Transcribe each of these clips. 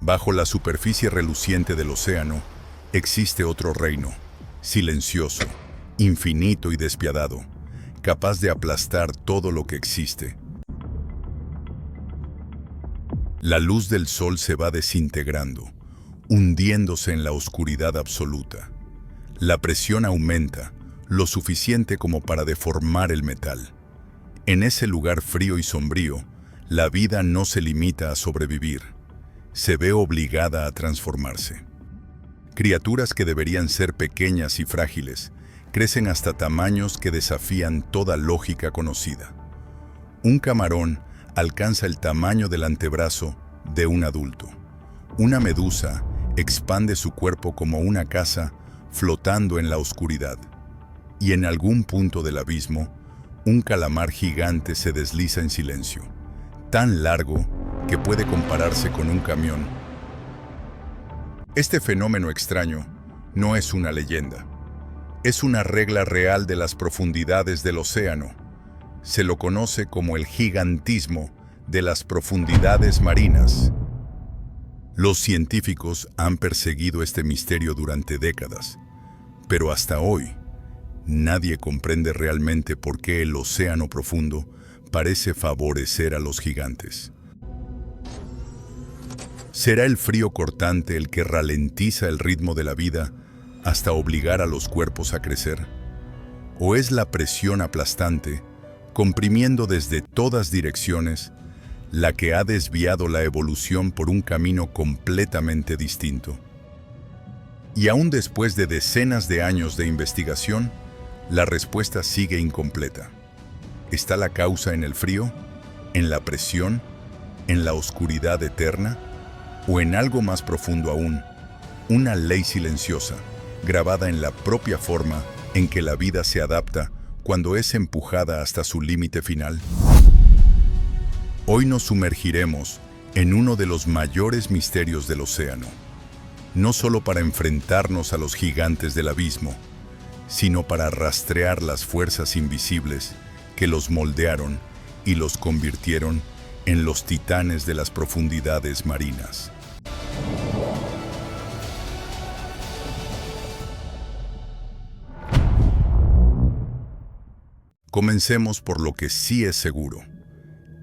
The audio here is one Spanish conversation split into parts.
Bajo la superficie reluciente del océano existe otro reino, silencioso, infinito y despiadado, capaz de aplastar todo lo que existe. La luz del sol se va desintegrando, hundiéndose en la oscuridad absoluta. La presión aumenta, lo suficiente como para deformar el metal. En ese lugar frío y sombrío, la vida no se limita a sobrevivir, se ve obligada a transformarse. Criaturas que deberían ser pequeñas y frágiles, crecen hasta tamaños que desafían toda lógica conocida. Un camarón alcanza el tamaño del antebrazo de un adulto. Una medusa expande su cuerpo como una casa flotando en la oscuridad. Y en algún punto del abismo, un calamar gigante se desliza en silencio, tan largo que puede compararse con un camión. Este fenómeno extraño no es una leyenda. Es una regla real de las profundidades del océano. Se lo conoce como el gigantismo de las profundidades marinas. Los científicos han perseguido este misterio durante décadas, pero hasta hoy, nadie comprende realmente por qué el océano profundo parece favorecer a los gigantes. ¿Será el frío cortante el que ralentiza el ritmo de la vida hasta obligar a los cuerpos a crecer? ¿O es la presión aplastante, comprimiendo desde todas direcciones, la que ha desviado la evolución por un camino completamente distinto? Y aún después de decenas de años de investigación, la respuesta sigue incompleta. ¿Está la causa en el frío, en la presión, en la oscuridad eterna, o en algo más profundo aún, una ley silenciosa, grabada en la propia forma en que la vida se adapta cuando es empujada hasta su límite final? Hoy nos sumergiremos en uno de los mayores misterios del océano, no solo para enfrentarnos a los gigantes del abismo, sino para rastrear las fuerzas invisibles que los moldearon y los convirtieron en los titanes de las profundidades marinas. Comencemos por lo que sí es seguro.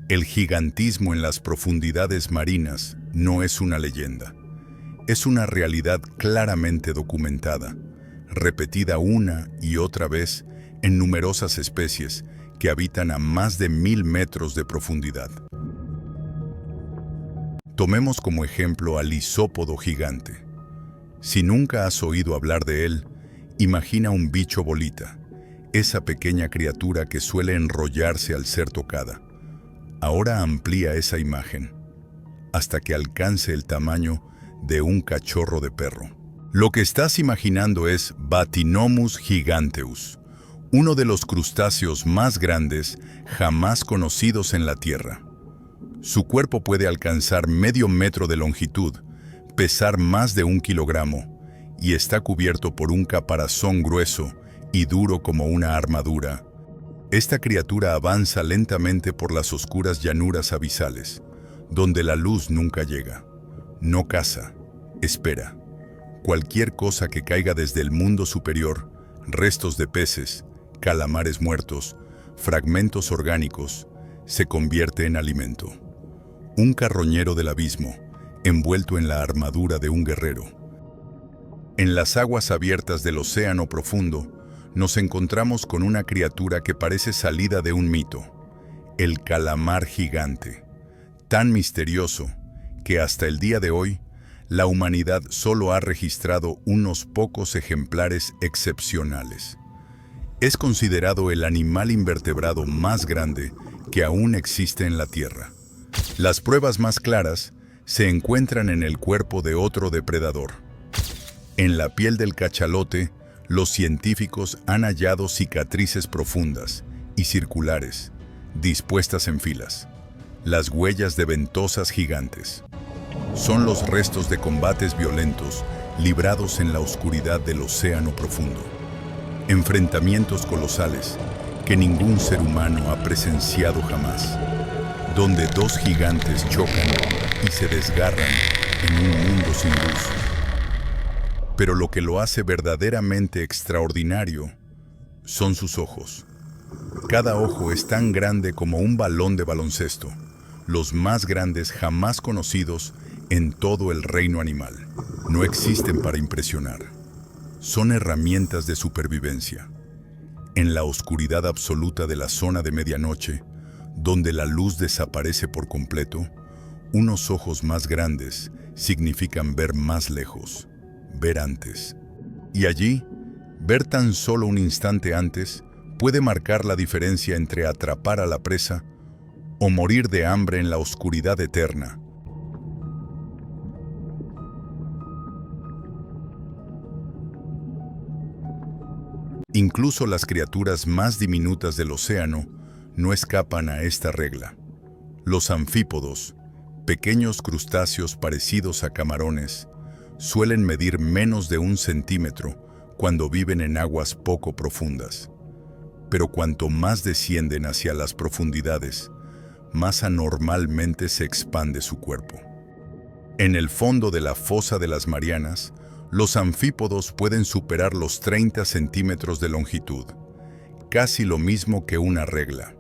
El gigantismo en las profundidades marinas no es una leyenda. Es una realidad claramente documentada, repetida una y otra vez en numerosas especies que habitan a más de 1000 metros de profundidad. Tomemos como ejemplo al isópodo gigante. Si nunca has oído hablar de él, imagina un bicho bolita, esa pequeña criatura que suele enrollarse al ser tocada. Ahora amplía esa imagen, hasta que alcance el tamaño de un cachorro de perro. Lo que estás imaginando es Bathynomus giganteus, uno de los crustáceos más grandes jamás conocidos en la Tierra. Su cuerpo puede alcanzar medio metro de longitud, pesar más de 1 kilogramo y está cubierto por un caparazón grueso y duro como una armadura. Esta criatura avanza lentamente por las oscuras llanuras abisales, donde la luz nunca llega. No caza, espera. Cualquier cosa que caiga desde el mundo superior, restos de peces, calamares muertos, fragmentos orgánicos, se convierte en alimento. Un carroñero del abismo, envuelto en la armadura de un guerrero. En las aguas abiertas del océano profundo, nos encontramos con una criatura que parece salida de un mito, el calamar gigante, tan misterioso que hasta el día de hoy, la humanidad solo ha registrado unos pocos ejemplares excepcionales. Es considerado el animal invertebrado más grande que aún existe en la Tierra. Las pruebas más claras se encuentran en el cuerpo de otro depredador. En la piel del cachalote, los científicos han hallado cicatrices profundas y circulares, dispuestas en filas, las huellas de ventosas gigantes. Son los restos de combates violentos librados en la oscuridad del océano profundo. Enfrentamientos colosales que ningún ser humano ha presenciado jamás, donde dos gigantes chocan y se desgarran en un mundo sin luz. Pero lo que lo hace verdaderamente extraordinario son sus ojos. Cada ojo es tan grande como un balón de baloncesto, los más grandes jamás conocidos en todo el reino animal. No existen para impresionar. Son herramientas de supervivencia. En la oscuridad absoluta de la zona de medianoche, donde la luz desaparece por completo, unos ojos más grandes significan ver más lejos, ver antes. Y allí, ver tan solo un instante antes puede marcar la diferencia entre atrapar a la presa o morir de hambre en la oscuridad eterna. Incluso las criaturas más diminutas del océano no escapan a esta regla. Los anfípodos, pequeños crustáceos parecidos a camarones, suelen medir menos de 1 centímetro cuando viven en aguas poco profundas. Pero cuanto más descienden hacia las profundidades, más anormalmente se expande su cuerpo. En el fondo de la fosa de las Marianas, los anfípodos pueden superar los 30 centímetros de longitud, casi lo mismo que una regla.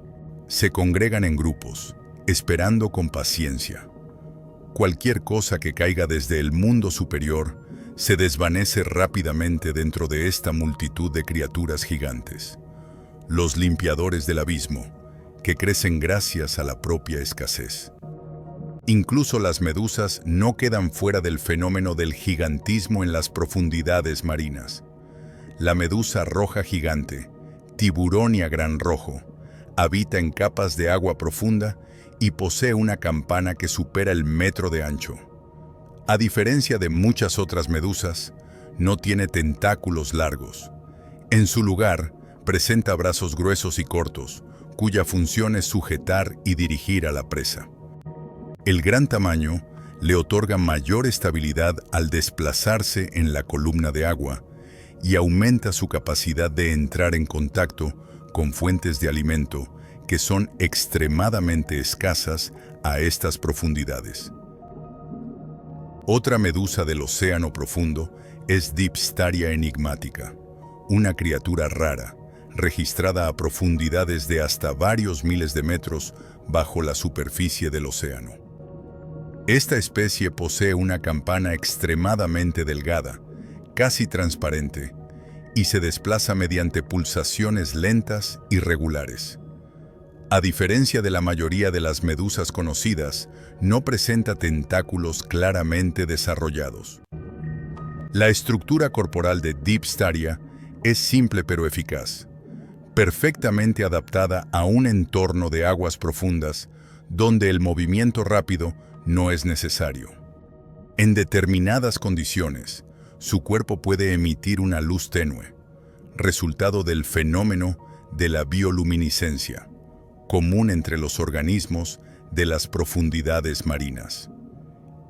Se congregan en grupos, esperando con paciencia. Cualquier cosa que caiga desde el mundo superior se desvanece rápidamente dentro de esta multitud de criaturas gigantes. Los limpiadores del abismo, que crecen gracias a la propia escasez. Incluso las medusas no quedan fuera del fenómeno del gigantismo en las profundidades marinas. La medusa roja gigante, Tiburonia gran rojo, habita en capas de agua profunda y posee una campana que supera el metro de ancho. A diferencia de muchas otras medusas, no tiene tentáculos largos. En su lugar, presenta brazos gruesos y cortos, cuya función es sujetar y dirigir a la presa. El gran tamaño le otorga mayor estabilidad al desplazarse en la columna de agua y aumenta su capacidad de entrar en contacto con fuentes de alimento que son extremadamente escasas a estas profundidades. Otra medusa del océano profundo es Dipstaria enigmática, una criatura rara, registrada a profundidades de hasta varios miles de metros bajo la superficie del océano. Esta especie posee una campana extremadamente delgada, casi transparente, y se desplaza mediante pulsaciones lentas y regulares. A diferencia de la mayoría de las medusas conocidas, no presenta tentáculos claramente desarrollados. La estructura corporal de Dipstaria es simple pero eficaz, perfectamente adaptada a un entorno de aguas profundas donde el movimiento rápido no es necesario. En determinadas condiciones, su cuerpo puede emitir una luz tenue, resultado del fenómeno de la bioluminiscencia, común entre los organismos de las profundidades marinas.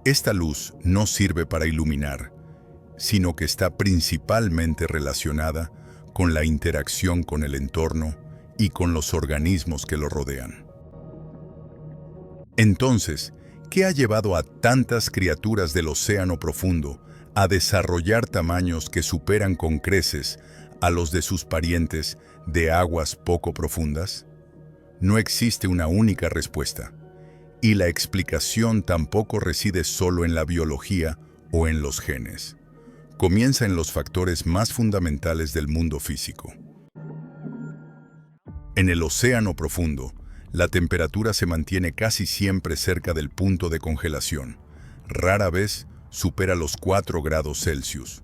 Esta luz no sirve para iluminar, sino que está principalmente relacionada con la interacción con el entorno y con los organismos que lo rodean. Entonces, ¿qué ha llevado a tantas criaturas del océano profundo a desarrollar tamaños que superan con creces a los de sus parientes de aguas poco profundas? No existe una única respuesta, y la explicación tampoco reside solo en la biología o en los genes. Comienza en los factores más fundamentales del mundo físico. En el océano profundo, la temperatura se mantiene casi siempre cerca del punto de congelación. Rara vez supera los 4 grados Celsius.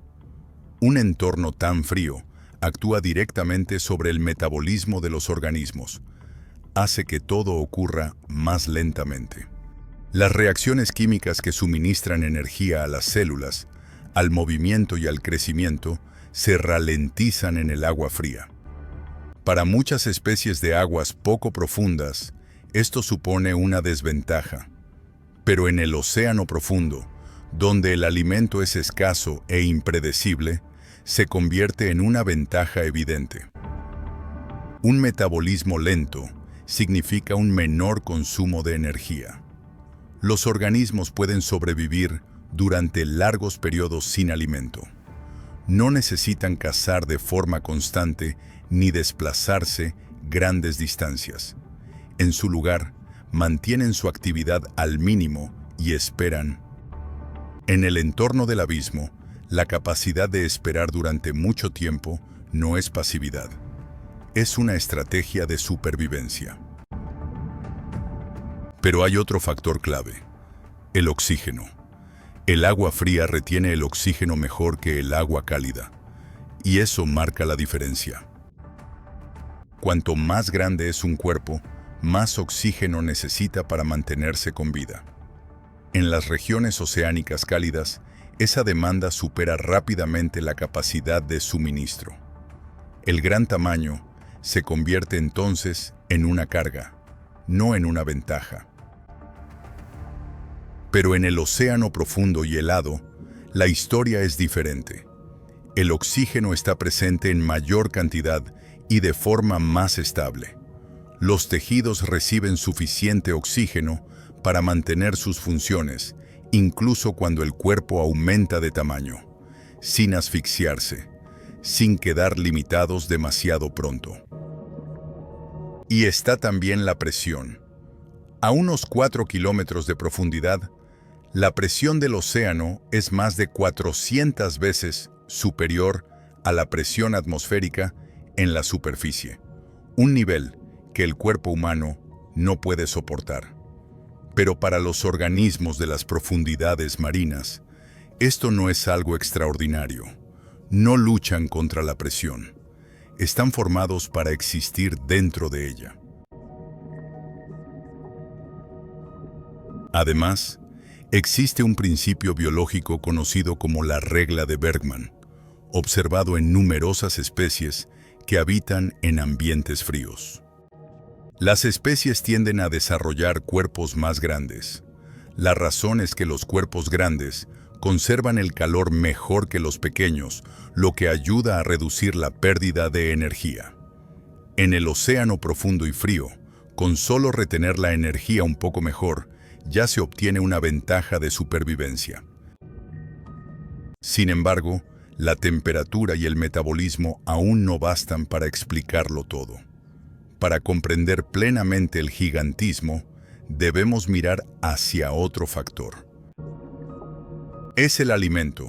Un entorno tan frío actúa directamente sobre el metabolismo de los organismos. Hace que todo ocurra más lentamente. Las reacciones químicas que suministran energía a las células, al movimiento y al crecimiento, se ralentizan en el agua fría. Para muchas especies de aguas poco profundas, esto supone una desventaja. Pero en el océano profundo, donde el alimento es escaso e impredecible, se convierte en una ventaja evidente. Un metabolismo lento significa un menor consumo de energía. Los organismos pueden sobrevivir durante largos periodos sin alimento. No necesitan cazar de forma constante ni desplazarse grandes distancias. En su lugar, mantienen su actividad al mínimo y esperan. En el entorno del abismo, la capacidad de esperar durante mucho tiempo no es pasividad. Es una estrategia de supervivencia. Pero hay otro factor clave: el oxígeno. El agua fría retiene el oxígeno mejor que el agua cálida, y eso marca la diferencia. Cuanto más grande es un cuerpo, más oxígeno necesita para mantenerse con vida. En las regiones oceánicas cálidas, esa demanda supera rápidamente la capacidad de suministro. El gran tamaño se convierte entonces en una carga, no en una ventaja. Pero en el océano profundo y helado, la historia es diferente. El oxígeno está presente en mayor cantidad y de forma más estable. Los tejidos reciben suficiente oxígeno para mantener sus funciones, incluso cuando el cuerpo aumenta de tamaño, sin asfixiarse, sin quedar limitados demasiado pronto. Y está también la presión. A unos 4 kilómetros de profundidad, la presión del océano es más de 400 veces superior a la presión atmosférica en la superficie, un nivel que el cuerpo humano no puede soportar. Pero para los organismos de las profundidades marinas, esto no es algo extraordinario. No luchan contra la presión. Están formados para existir dentro de ella. Además, existe un principio biológico conocido como la regla de Bergman, observado en numerosas especies que habitan en ambientes fríos. Las especies tienden a desarrollar cuerpos más grandes. La razón es que los cuerpos grandes conservan el calor mejor que los pequeños, lo que ayuda a reducir la pérdida de energía. En el océano profundo y frío, con solo retener la energía un poco mejor, ya se obtiene una ventaja de supervivencia. Sin embargo, la temperatura y el metabolismo aún no bastan para explicarlo todo. Para comprender plenamente el gigantismo, debemos mirar hacia otro factor. Es el alimento,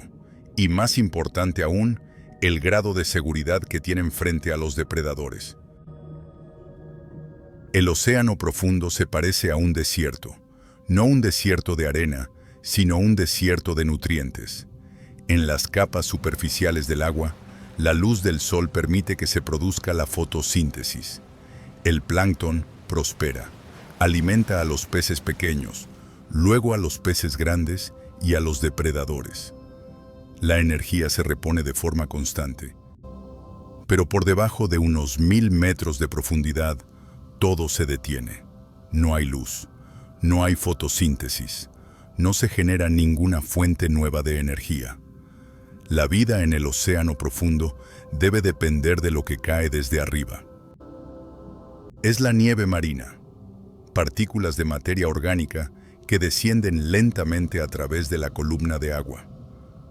y más importante aún, el grado de seguridad que tienen frente a los depredadores. El océano profundo se parece a un desierto. No un desierto de arena, sino un desierto de nutrientes. En las capas superficiales del agua, la luz del sol permite que se produzca la fotosíntesis. El plancton prospera, alimenta a los peces pequeños, luego a los peces grandes y a los depredadores. La energía se repone de forma constante. Pero por debajo de unos 1000 metros de profundidad, todo se detiene. No hay luz. No hay fotosíntesis, no se genera ninguna fuente nueva de energía. La vida en el océano profundo debe depender de lo que cae desde arriba. Es la nieve marina, partículas de materia orgánica que descienden lentamente a través de la columna de agua.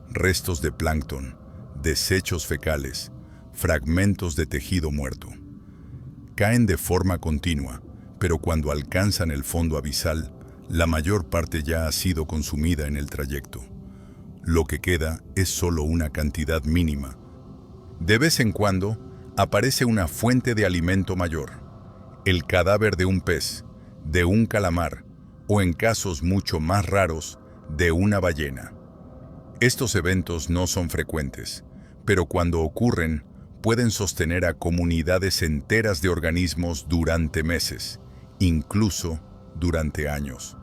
Restos de plancton, desechos fecales, fragmentos de tejido muerto. Caen de forma continua, pero cuando alcanzan el fondo abisal, la mayor parte ya ha sido consumida en el trayecto. Lo que queda es solo una cantidad mínima. De vez en cuando, aparece una fuente de alimento mayor. El cadáver de un pez, de un calamar, o en casos mucho más raros, de una ballena. Estos eventos no son frecuentes, pero cuando ocurren, pueden sostener a comunidades enteras de organismos durante meses, incluso durante años.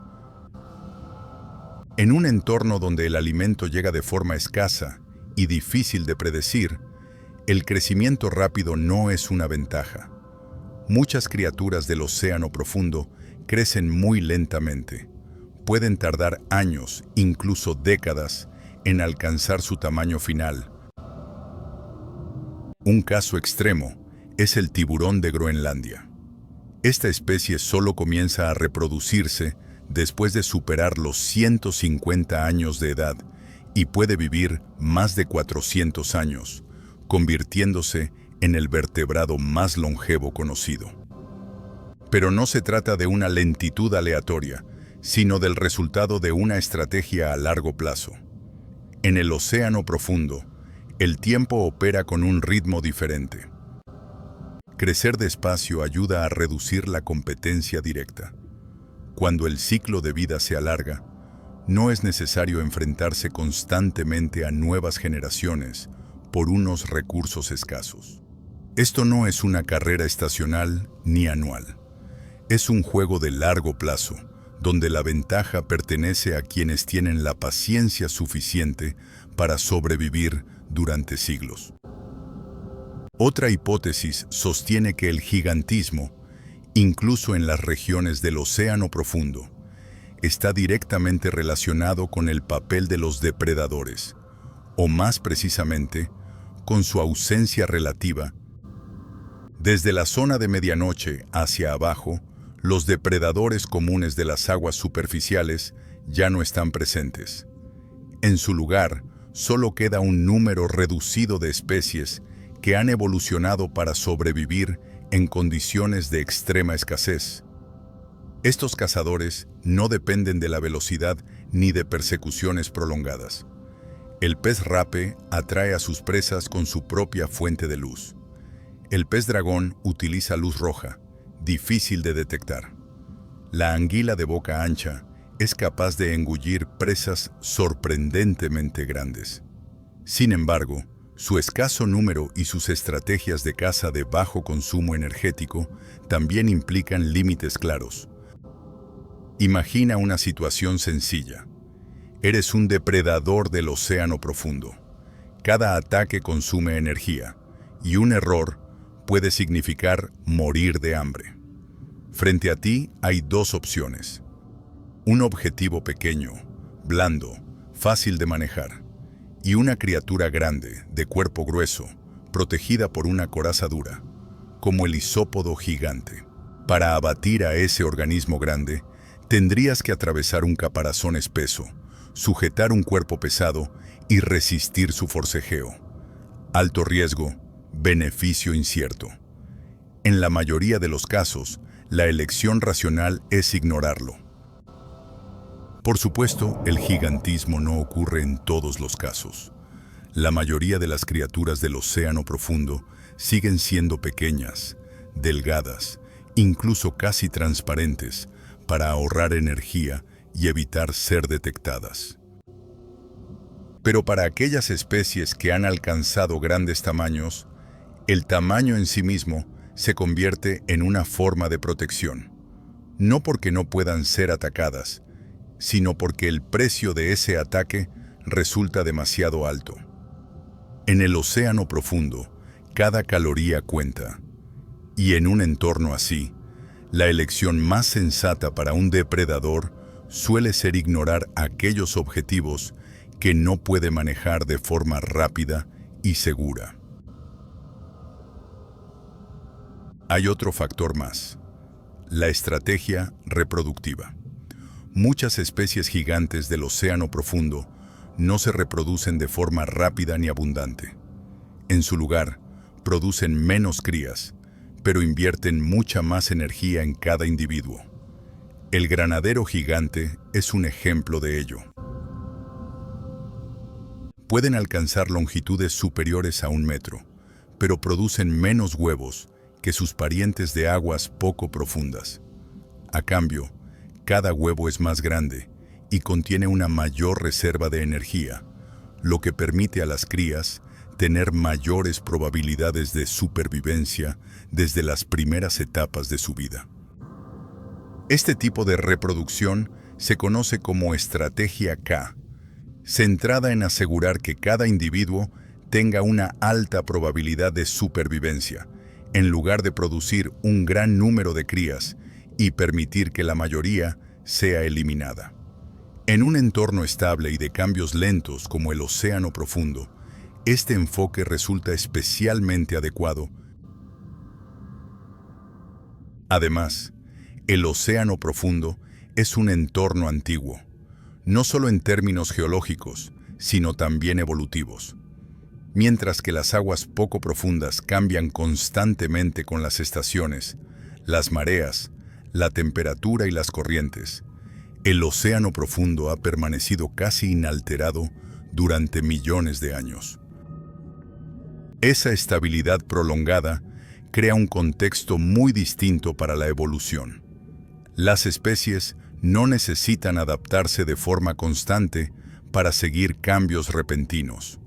En un entorno donde el alimento llega de forma escasa y difícil de predecir, el crecimiento rápido no es una ventaja. Muchas criaturas del océano profundo crecen muy lentamente. Pueden tardar años, incluso décadas, en alcanzar su tamaño final. Un caso extremo es el tiburón de Groenlandia. Esta especie solo comienza a reproducirse después de superar los 150 años de edad y puede vivir más de 400 años, convirtiéndose en el vertebrado más longevo conocido. Pero no se trata de una lentitud aleatoria, sino del resultado de una estrategia a largo plazo. En el océano profundo, el tiempo opera con un ritmo diferente. Crecer despacio ayuda a reducir la competencia directa. Cuando el ciclo de vida se alarga, no es necesario enfrentarse constantemente a nuevas generaciones por unos recursos escasos. Esto no es una carrera estacional ni anual. Es un juego de largo plazo, donde la ventaja pertenece a quienes tienen la paciencia suficiente para sobrevivir durante siglos. Otra hipótesis sostiene que el gigantismo, incluso en las regiones del océano profundo, está directamente relacionado con el papel de los depredadores, o más precisamente, con su ausencia relativa. Desde la zona de medianoche hacia abajo, los depredadores comunes de las aguas superficiales ya no están presentes. En su lugar, solo queda un número reducido de especies que han evolucionado para sobrevivir en condiciones de extrema escasez. Estos cazadores no dependen de la velocidad ni de persecuciones prolongadas. El pez rape atrae a sus presas con su propia fuente de luz. El pez dragón utiliza luz roja, difícil de detectar. La anguila de boca ancha es capaz de engullir presas sorprendentemente grandes. Sin embargo, su escaso número y sus estrategias de caza de bajo consumo energético también implican límites claros. Imagina una situación sencilla. Eres un depredador del océano profundo. Cada ataque consume energía, y un error puede significar morir de hambre. Frente a ti hay dos opciones. Un objetivo pequeño, blando, fácil de manejar, y una criatura grande, de cuerpo grueso, protegida por una coraza dura, como el isópodo gigante. Para abatir a ese organismo grande, tendrías que atravesar un caparazón espeso, sujetar un cuerpo pesado y resistir su forcejeo. Alto riesgo, beneficio incierto. En la mayoría de los casos, la elección racional es ignorarlo. Por supuesto, el gigantismo no ocurre en todos los casos. La mayoría de las criaturas del océano profundo siguen siendo pequeñas, delgadas, incluso casi transparentes, para ahorrar energía y evitar ser detectadas. Pero para aquellas especies que han alcanzado grandes tamaños, el tamaño en sí mismo se convierte en una forma de protección, no porque no puedan ser atacadas, sino porque el precio de ese ataque resulta demasiado alto. En el océano profundo, cada caloría cuenta, y en un entorno así, la elección más sensata para un depredador suele ser ignorar aquellos objetivos que no puede manejar de forma rápida y segura. Hay otro factor más: la estrategia reproductiva. Muchas especies gigantes del océano profundo no se reproducen de forma rápida ni abundante. En su lugar, producen menos crías, pero invierten mucha más energía en cada individuo. El granadero gigante es un ejemplo de ello. Pueden alcanzar longitudes superiores a 1 metro, pero producen menos huevos que sus parientes de aguas poco profundas. A cambio, cada huevo es más grande y contiene una mayor reserva de energía, lo que permite a las crías tener mayores probabilidades de supervivencia desde las primeras etapas de su vida. Este tipo de reproducción se conoce como estrategia K, centrada en asegurar que cada individuo tenga una alta probabilidad de supervivencia, en lugar de producir un gran número de crías y permitir que la mayoría sea eliminada. En un entorno estable y de cambios lentos como el océano profundo, este enfoque resulta especialmente adecuado. Además, el océano profundo es un entorno antiguo, no solo en términos geológicos, sino también evolutivos. Mientras que las aguas poco profundas cambian constantemente con las estaciones, las mareas, la temperatura y las corrientes, el océano profundo ha permanecido casi inalterado durante millones de años. Esa estabilidad prolongada crea un contexto muy distinto para la evolución. Las especies no necesitan adaptarse de forma constante para seguir cambios repentinos.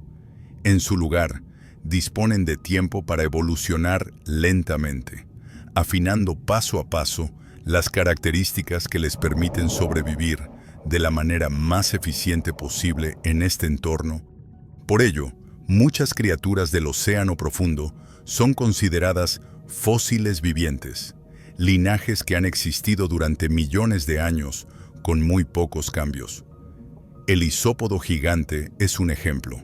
En su lugar, disponen de tiempo para evolucionar lentamente, afinando paso a paso las características que les permiten sobrevivir de la manera más eficiente posible en este entorno. Por ello, muchas criaturas del océano profundo son consideradas fósiles vivientes, linajes que han existido durante millones de años con muy pocos cambios. El isópodo gigante es un ejemplo.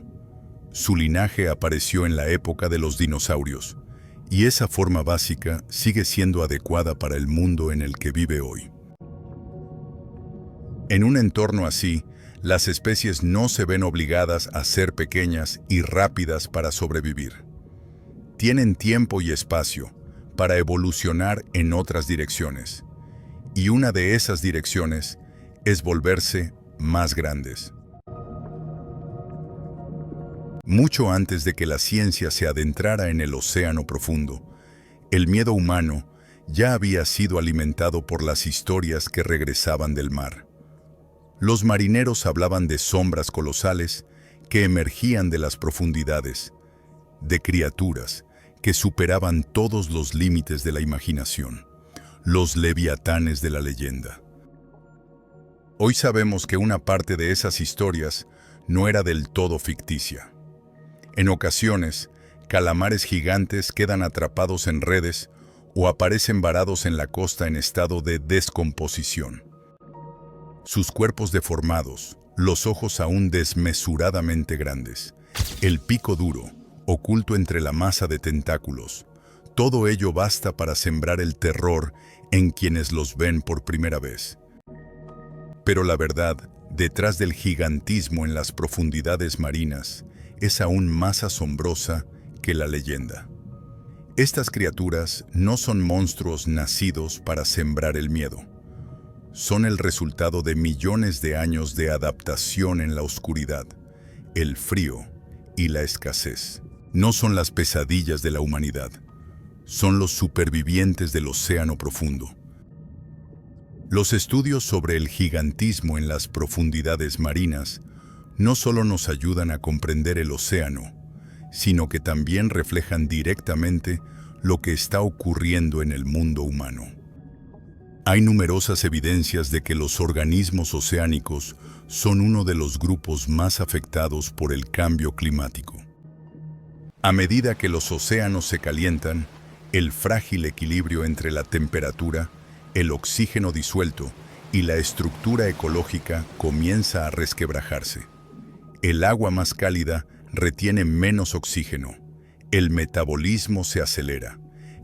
Su linaje apareció en la época de los dinosaurios, y esa forma básica sigue siendo adecuada para el mundo en el que vive hoy. En un entorno así, las especies no se ven obligadas a ser pequeñas y rápidas para sobrevivir. Tienen tiempo y espacio para evolucionar en otras direcciones, y una de esas direcciones es volverse más grandes. Mucho antes de que la ciencia se adentrara en el océano profundo, el miedo humano ya había sido alimentado por las historias que regresaban del mar. Los marineros hablaban de sombras colosales que emergían de las profundidades, de criaturas que superaban todos los límites de la imaginación, los leviatanes de la leyenda. Hoy sabemos que una parte de esas historias no era del todo ficticia. En ocasiones, calamares gigantes quedan atrapados en redes o aparecen varados en la costa en estado de descomposición. Sus cuerpos deformados, los ojos aún desmesuradamente grandes, el pico duro, oculto entre la masa de tentáculos, todo ello basta para sembrar el terror en quienes los ven por primera vez. Pero la verdad, detrás del gigantismo en las profundidades marinas, es aún más asombrosa que la leyenda. Estas criaturas no son monstruos nacidos para sembrar el miedo. Son el resultado de millones de años de adaptación en la oscuridad, el frío y la escasez. No son las pesadillas de la humanidad, son los supervivientes del océano profundo. Los estudios sobre el gigantismo en las profundidades marinas no solo nos ayudan a comprender el océano, sino que también reflejan directamente lo que está ocurriendo en el mundo humano. Hay numerosas evidencias de que los organismos oceánicos son uno de los grupos más afectados por el cambio climático. A medida que los océanos se calientan, el frágil equilibrio entre la temperatura, el oxígeno disuelto y la estructura ecológica comienza a resquebrajarse. El agua más cálida retiene menos oxígeno, el metabolismo se acelera,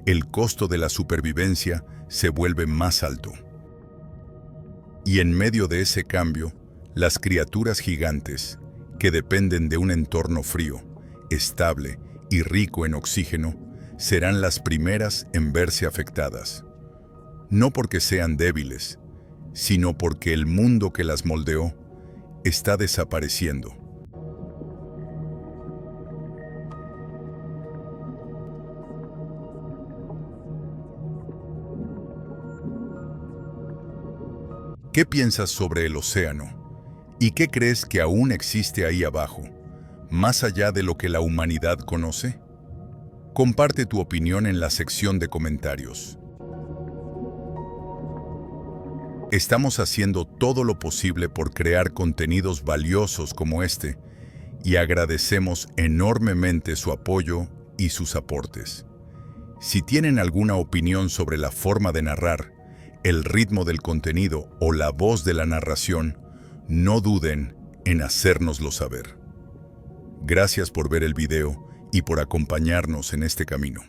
el costo de la supervivencia se vuelve más alto. Y en medio de ese cambio, las criaturas gigantes, que dependen de un entorno frío, estable y rico en oxígeno, serán las primeras en verse afectadas. No porque sean débiles, sino porque el mundo que las moldeó está desapareciendo. ¿Qué piensas sobre el océano? ¿Y qué crees que aún existe ahí abajo, más allá de lo que la humanidad conoce? Comparte tu opinión en la sección de comentarios. Estamos haciendo todo lo posible por crear contenidos valiosos como este y agradecemos enormemente su apoyo y sus aportes. Si tienen alguna opinión sobre la forma de narrar, el ritmo del contenido o la voz de la narración, no duden en hacérnoslo saber. Gracias por ver el video y por acompañarnos en este camino.